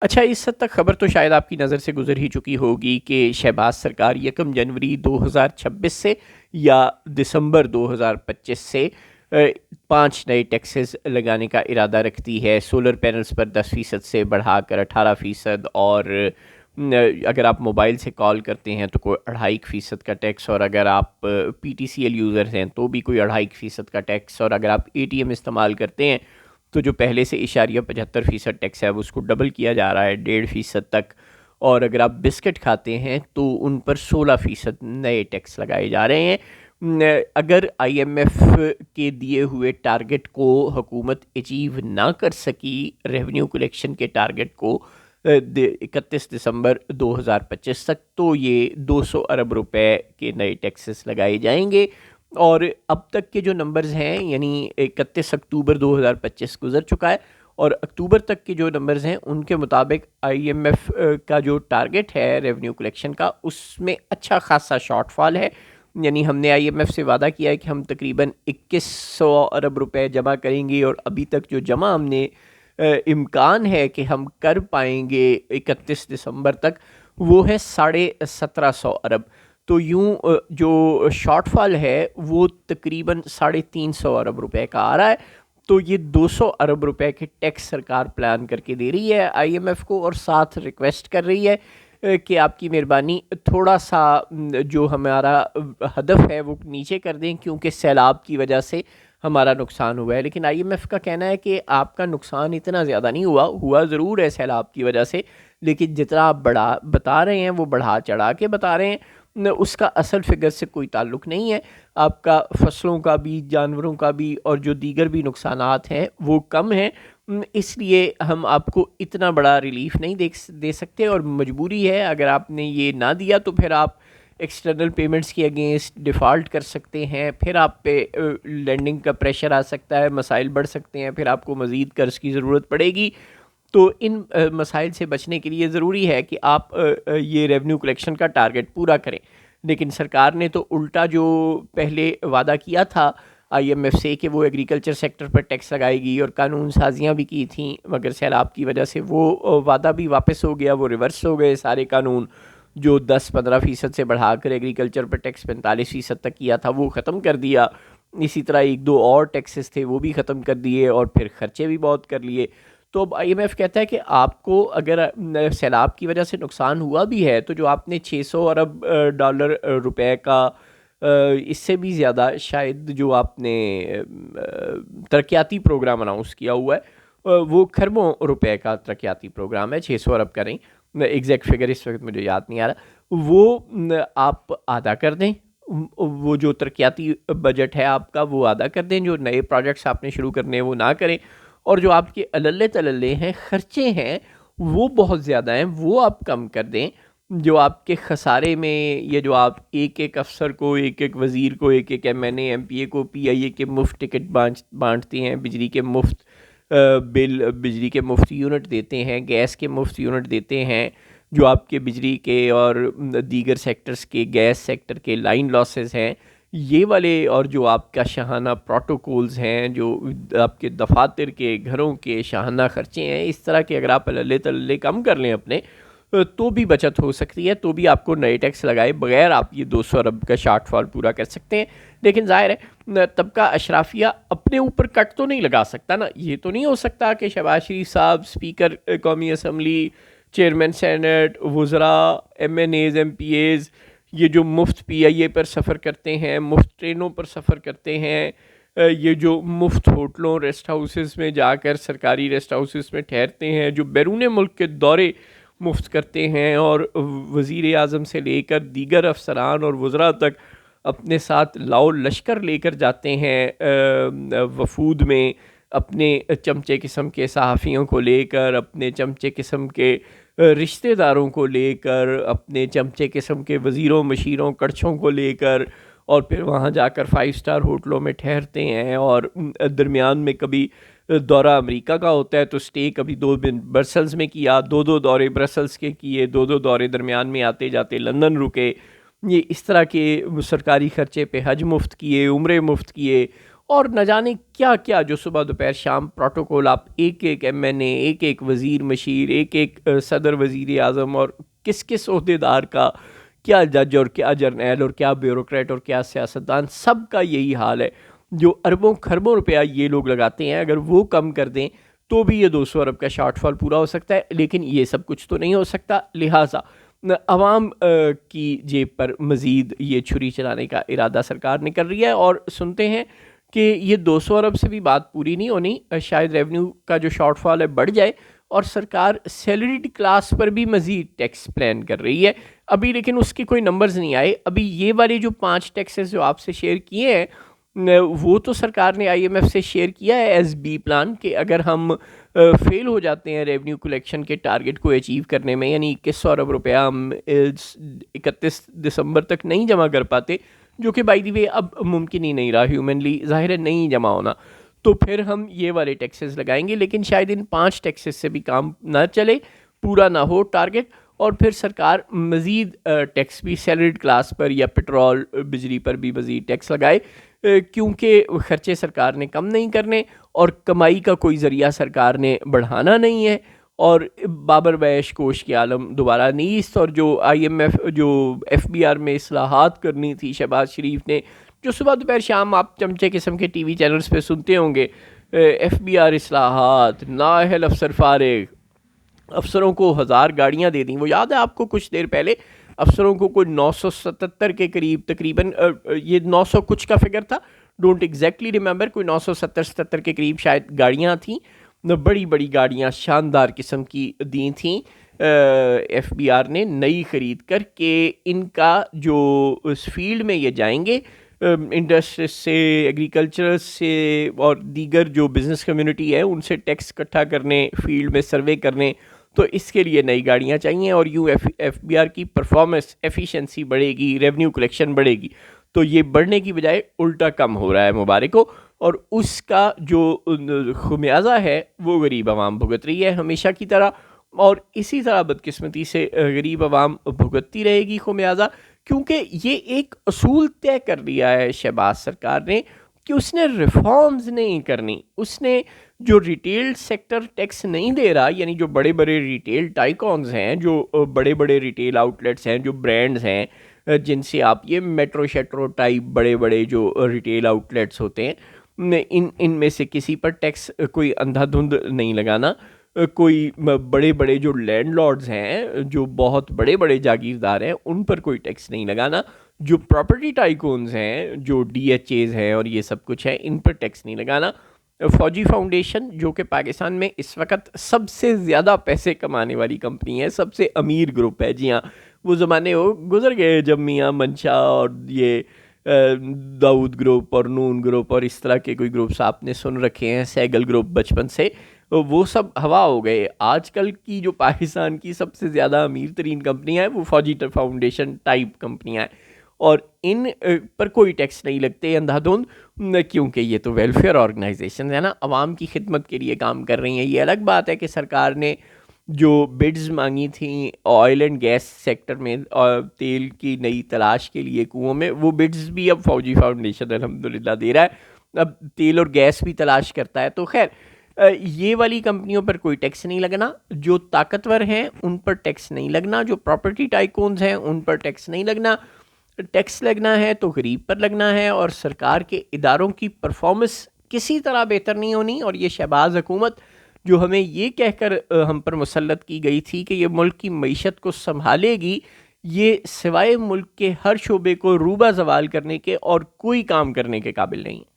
اچھا، اس حد تک خبر تو شاید آپ کی نظر سے گزر ہی چکی ہوگی کہ شہباز سرکار 1 جنوری 2026 سے یا دسمبر 2025 سے 5 نئے ٹیکسز لگانے کا ارادہ رکھتی ہے. سولر پینلز پر 10% سے بڑھا کر 18%، اور اگر آپ موبائل سے کال کرتے ہیں تو کوئی 2.5% کا ٹیکس، اور اگر آپ P T C L users ہیں تو بھی کوئی 2.5% کا ٹیکس، اور اگر آپ اے ٹی ایم استعمال کرتے ہیں تو جو پہلے سے 75% ٹیکس ہے اس کو ڈبل کیا جا رہا ہے 1.5% تک، اور اگر آپ بسکٹ کھاتے ہیں تو ان پر 16% نئے ٹیکس لگائے جا رہے ہیں. اگر آئی ایم ایف کے دیے ہوئے ٹارگٹ کو حکومت اچیو نہ کر سکی، ریونیو کلیکشن کے ٹارگٹ کو 31 دسمبر 2025 تک، تو یہ 200 ارب روپے کے نئے ٹیکسز لگائے جائیں گے. اور اب تک کے جو نمبرز ہیں، یعنی 31 اکتوبر 2025 گزر چکا ہے، اور اکتوبر تک کے جو نمبرز ہیں ان کے مطابق آئی ایم ایف کا جو ٹارگٹ ہے ریونیو کلیکشن کا، اس میں اچھا خاصا شارٹ فال ہے. یعنی ہم نے آئی ایم ایف سے وعدہ کیا ہے کہ ہم تقریباً 2100 ارب روپے جمع کریں گے، اور ابھی تک جو جمع ہم نے امکان ہے کہ ہم کر پائیں گے 31 دسمبر تک، وہ ہے 1750 ارب. تو یوں جو شارٹ فال ہے وہ تقریباً 350 ارب روپے کا آ رہا ہے. تو یہ 200 ارب روپے کے ٹیکس سرکار پلان کر کے دے رہی ہے آئی ایم ایف کو، اور ساتھ ریکویسٹ کر رہی ہے کہ آپ کی مہربانی تھوڑا سا جو ہمارا ہدف ہے وہ نیچے کر دیں، کیونکہ سیلاب کی وجہ سے ہمارا نقصان ہوا ہے. لیکن آئی ایم ایف کا کہنا ہے کہ آپ کا نقصان اتنا زیادہ نہیں ہوا ضرور ہے سیلاب کی وجہ سے، لیکن جتنا آپ بتا رہے ہیں وہ بڑھا چڑھا کے بتا رہے ہیں، اس کا اصل فگر سے کوئی تعلق نہیں ہے. آپ کا فصلوں کا بھی، جانوروں کا بھی، اور جو دیگر بھی نقصانات ہیں وہ کم ہیں، اس لیے ہم آپ کو اتنا بڑا ریلیف نہیں دے سکتے، اور مجبوری ہے. اگر آپ نے یہ نہ دیا تو پھر آپ ایکسٹرنل پیمنٹس کے اگینسٹ ڈیفالٹ کر سکتے ہیں، پھر آپ پہ لینڈنگ کا پریشر آ سکتا ہے، مسائل بڑھ سکتے ہیں، پھر آپ کو مزید قرض کی ضرورت پڑے گی. تو ان مسائل سے بچنے کے لیے ضروری ہے کہ آپ یہ ریونیو کلیکشن کا ٹارگٹ پورا کریں. لیکن سرکار نے تو الٹا جو پہلے وعدہ کیا تھا آئی ایم ایف سے کہ وہ ایگریکلچر سیکٹر پر ٹیکس لگائے گی اور قانون سازیاں بھی کی تھیں، مگر سیلاب کی وجہ سے وہ وعدہ بھی واپس ہو گیا، وہ ریورس ہو گئے سارے قانون. جو 10-15% سے بڑھا کر ایگریکلچر پر ٹیکس 45% تک کیا تھا وہ ختم کر دیا. اسی طرح ایک دو اور ٹیکسز تھے وہ بھی ختم کر دیے، اور پھر خرچے بھی بہت کر لیے. تو اب آئی ایم ایف کہتا ہے کہ آپ کو اگر سیلاب کی وجہ سے نقصان ہوا بھی ہے تو جو آپ نے 600 ارب ڈالر روپے کا، اس سے بھی زیادہ شاید جو آپ نے ترقیاتی پروگرام اناؤنس کیا ہوا ہے، وہ کھربوں روپے کا ترقیاتی پروگرام ہے، 600 ارب کا نہیں. ایگزیکٹ فگر اس وقت مجھے یاد نہیں آ رہا. وہ آپ آدھا کر دیں، وہ جو ترقیاتی بجٹ ہے آپ کا وہ آدھا کر دیں، جو نئے پروجیکٹس آپ نے شروع کرنے ہیں وہ نہ کریں، اور جو آپ کے اللے تللے ہیں، خرچے ہیں، وہ بہت زیادہ ہیں، وہ آپ کم کر دیں. جو آپ کے خسارے میں، یہ جو آپ ایک ایک افسر کو، ایک ایک وزیر کو، ایک ایک M N A M P A کو پی آئی اے کے مفت ٹکٹ بانٹتے ہیں، بجلی کے مفت بل، بجلی کے مفت یونٹ دیتے ہیں، گیس کے مفت یونٹ دیتے ہیں، جو آپ کے بجلی کے اور دیگر سیکٹرز کے، گیس سیکٹر کے لائن لاسز ہیں، یہ والے، اور جو آپ کا شاہانہ پروٹوکولز ہیں، جو آپ کے دفاتر کے، گھروں کے شاہانہ خرچے ہیں، اس طرح کے اگر آپ اللے تللے کم کر لیں اپنے، تو بھی بچت ہو سکتی ہے، تو بھی آپ کو نئے ٹیکس لگائے بغیر آپ یہ 200 ارب کا شارٹ فال پورا کر سکتے ہیں. لیکن ظاہر ہے طبقہ اشرافیہ اپنے اوپر کٹ تو نہیں لگا سکتا نا. یہ تو نہیں ہو سکتا کہ شہباز شریف صاحب، اسپیکر قومی اسمبلی، چیئرمین سینٹ، وزراء، M N As, M P As, یہ جو مفت پی آئی اے پر سفر کرتے ہیں، مفت ٹرینوں پر سفر کرتے ہیں، یہ جو مفت ہوٹلوں، ریسٹ ہاؤسز میں جا کر، سرکاری ریسٹ ہاؤسز میں ٹھہرتے ہیں، جو بیرون ملک کے دورے مفت کرتے ہیں، اور وزیر اعظم سے لے کر دیگر افسران اور وزراء تک اپنے ساتھ لاؤ لشکر لے کر جاتے ہیں وفود میں، اپنے چمچے قسم کے صحافیوں کو لے کر، اپنے چمچے قسم کے رشتہ داروں کو لے کر، اپنے چمچے قسم کے وزیروں، مشیروں، کڑچھوں کو لے کر، اور پھر وہاں جا کر 5 اسٹار ہوٹلوں میں ٹھہرتے ہیں. اور درمیان میں کبھی دورہ امریکہ کا ہوتا ہے تو سٹے کبھی 2 دن برسلز میں کیا، 2 دورے برسلز کے کیے، 2 دورے درمیان میں آتے جاتے لندن رکے. یہ اس طرح کے سرکاری خرچے پہ حج مفت کیے، عمرے مفت کیے، اور نہ جانے کیا کیا جو صبح دوپہر شام پروٹوکول آپ ایک ایک ایم این اے، ایک ایک وزیر مشیر، ایک ایک صدر وزیر اعظم اور کس کس عہدیدار کا، کیا جج اور کیا جرنیل اور کیا بیوروکریٹ اور کیا سیاستدان، سب کا یہی حال ہے. جو اربوں خربوں روپیہ یہ لوگ لگاتے ہیں، اگر وہ کم کر دیں تو بھی یہ 200 ارب کا شارٹ فال پورا ہو سکتا ہے، لیکن یہ سب کچھ تو نہیں ہو سکتا. لہٰذا عوام کی جیب پر مزید یہ چھری چلانے کا ارادہ سرکار نے کر رہی ہے. اور سنتے ہیں کہ یہ 200 ارب سے بھی بات پوری نہیں ہونی، شاید ریونیو کا جو شارٹ فال ہے بڑھ جائے اور سرکار سیلریڈ کلاس پر بھی مزید ٹیکس پلان کر رہی ہے ابھی، لیکن اس کے کوئی نمبرز نہیں آئے ابھی. یہ والے جو 5 ٹیکسز جو آپ سے شیئر کیے ہیں وہ تو سرکار نے آئی ایم ایف سے شیئر کیا ہے ایز بی پلان کہ اگر ہم فیل ہو جاتے ہیں ریونیو کلیکشن کے ٹارگٹ کو اچیو کرنے میں، یعنی 2100 ارب روپیہ ہم 31 دسمبر تک نہیں جمع کر پاتے، جو کہ بائی دی وے اب ممکن ہی نہیں رہا، ہیومنلی ظاہر ہے نہیں جمع ہونا، تو پھر ہم یہ والے ٹیکسز لگائیں گے. لیکن شاید ان 5 ٹیکسز سے بھی کام نہ چلے، پورا نہ ہو ٹارگٹ، اور پھر سرکار مزید ٹیکس بھی سیلریڈ کلاس پر یا پٹرول بجلی پر بھی مزید ٹیکس لگائے، کیونکہ خرچے سرکار نے کم نہیں کرنے اور کمائی کا کوئی ذریعہ سرکار نے بڑھانا نہیں ہے. اور بابر بیش کوش کی عالم دوبارہ نیست، اور جو آئی ایم ایف جو ایف بی آر میں اصلاحات کرنی تھی شہباز شریف نے، جو صبح دوپہر شام آپ چمچے قسم کے ٹی وی چینلز پہ سنتے ہوں گے، ایف بی آر اصلاحات، نااہل افسر فارغ، افسروں کو 1000 گاڑیاں دے دیں. وہ یاد ہے آپ کو کچھ دیر پہلے افسروں کو کوئی 977 کے قریب تقریباً، یہ 900 کچھ کا فگر تھا، ڈونٹ ایگزیکٹلی ریممبر، کوئی 977 کے قریب شاید گاڑیاں تھیں، بڑی بڑی گاڑیاں شاندار قسم کی دی تھیں ایف بی آر نے نئی خرید کر کے ان کا جو اس فیلڈ میں یہ جائیں گے انڈسٹری سے، ایگریکلچر سے اور دیگر جو بزنس کمیونٹی ہے ان سے ٹیکس اکٹھا کرنے، فیلڈ میں سروے کرنے، تو اس کے لیے نئی گاڑیاں چاہیے اور یوں ایف بی آر کی پرفارمنس ایفیشنسی بڑھے گی، ریونیو کلیکشن بڑھے گی. تو یہ بڑھنے کی بجائے الٹا کم ہو رہا ہے مبارک ہو، اور اس کا جو خمیازہ ہے وہ غریب عوام بھگت رہی ہے ہمیشہ کی طرح، اور اسی طرح بدقسمتی سے غریب عوام بھگتتی رہے گی خمیازہ، کیونکہ یہ ایک اصول طے کر لیا ہے شہباز سرکار نے کہ اس نے ریفارمز نہیں کرنی. اس نے جو ریٹیل سیکٹر ٹیکس نہیں دے رہا، یعنی جو بڑے بڑے ریٹیل ٹائیکونز ہیں، جو بڑے بڑے ریٹیل آؤٹ لیٹس ہیں، جو برانڈز ہیں جن سے آپ یہ میٹرو شیٹرو ٹائپ بڑے بڑے جو ریٹیل آؤٹ لیٹس ہوتے ہیں، ان میں سے کسی پر ٹیکس کوئی اندھا دھند نہیں لگانا. کوئی بڑے بڑے جو لینڈ لارڈز ہیں، جو بہت بڑے بڑے جاگیردار ہیں، ان پر کوئی ٹیکس نہیں لگانا. جو پراپرٹی ٹائکونز ہیں، جو ڈی ایچ ایز ہیں اور یہ سب کچھ ہے، ان پر ٹیکس نہیں لگانا. فوجی فاؤنڈیشن جو کہ پاکستان میں اس وقت سب سے زیادہ پیسے کمانے والی کمپنی ہے، سب سے امیر گروپ ہے، جی ہاں وہ زمانے وہ گزر گئے جب میاں منشا اور یہ داؤد گروپ اور نون گروپ اور اس طرح کے کوئی گروپس آپ نے سن رکھے ہیں، سیگل گروپ بچپن سے، وہ سب ہوا ہو گئے. آج کل کی جو پاکستان کی سب سے زیادہ امیر ترین کمپنیاں ہیں وہ فوجی فاؤنڈیشن ٹائپ کمپنیاں ہیں، اور ان پر کوئی ٹیکس نہیں لگتے اندھا دھند، کیونکہ یہ تو ویلفیئر آرگنائزیشن ہے نا، عوام کی خدمت کے لیے کام کر رہی ہیں. یہ الگ بات ہے کہ سرکار نے جو بڈز مانگی تھیں آئل اینڈ گیس سیکٹر میں اور تیل کی نئی تلاش کے لیے کنوؤں میں، وہ بڈز بھی اب فوجی فاؤنڈیشن الحمدللہ دے رہا ہے. اب تیل اور گیس بھی تلاش کرتا ہے. تو خیر یہ والی کمپنیوں پر کوئی ٹیکس نہیں لگنا، جو طاقتور ہیں ان پر ٹیکس نہیں لگنا، جو پراپرٹی ٹائکونز ہیں ان پر ٹیکس نہیں لگنا. ٹیکس لگنا ہے تو غریب پر لگنا ہے، اور سرکار کے اداروں کی پرفارمنس کسی طرح بہتر نہیں ہونی. اور یہ شہباز حکومت جو ہمیں یہ کہہ کر ہم پر مسلط کی گئی تھی کہ یہ ملک کی معیشت کو سنبھالے گی، یہ سوائے ملک کے ہر شعبے کو روبہ زوال کرنے کے اور کوئی کام کرنے کے قابل نہیں ہے.